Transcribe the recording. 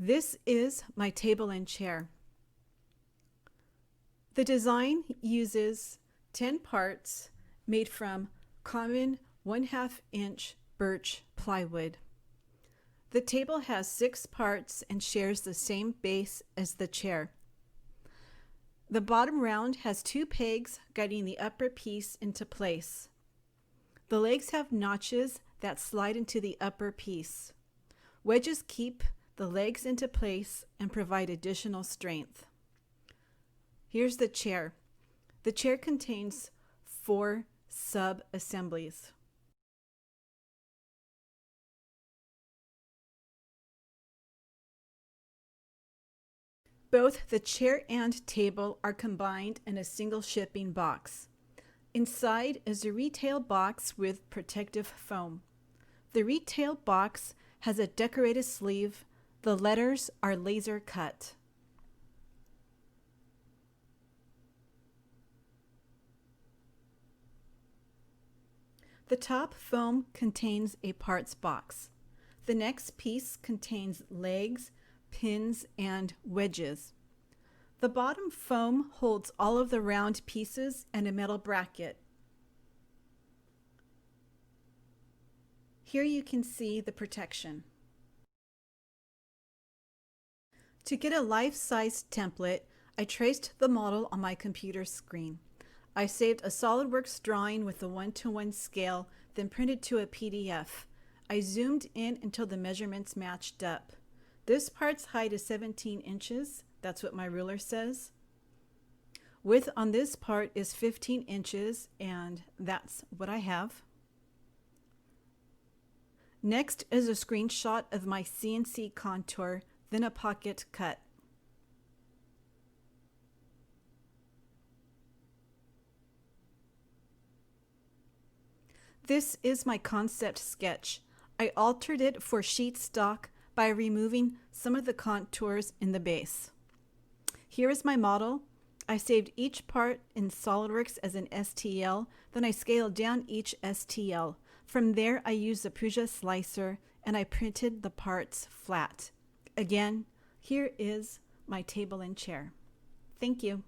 This is my table and chair. The design uses 10 parts made from common 1/2 inch birch plywood. The table has 6 parts and shares the same base as the chair. The bottom round has 2 pegs guiding the upper piece into place. The legs have notches that slide into the upper piece. Wedges keep the legs into place and provide additional strength. Here's the chair. The chair contains 4 sub-assemblies. Both the chair and table are combined in a single shipping box. Inside is a retail box with protective foam. The retail box has a decorated sleeve. The letters are laser cut. The top foam contains a parts box. The next piece contains legs, pins, and wedges. The bottom foam holds all of the round pieces and a metal bracket. Here you can see the protection. To get a life-size template, I traced the model on my computer screen. I saved a SolidWorks drawing with a 1:1 scale, then printed to a PDF. I zoomed in until the measurements matched up. This part's height is 17 inches. That's what my ruler says. Width on this part is 15 inches, and that's what I have. Next is a screenshot of my CNC contour, then a pocket cut. This is my concept sketch. I altered it for sheet stock by removing some of the contours in the base. Here is my model. I saved each part in SolidWorks as an STL, then I scaled down each STL. From there, I used the Prusa slicer and I printed the parts flat. Again, here is my table and chair. Thank you.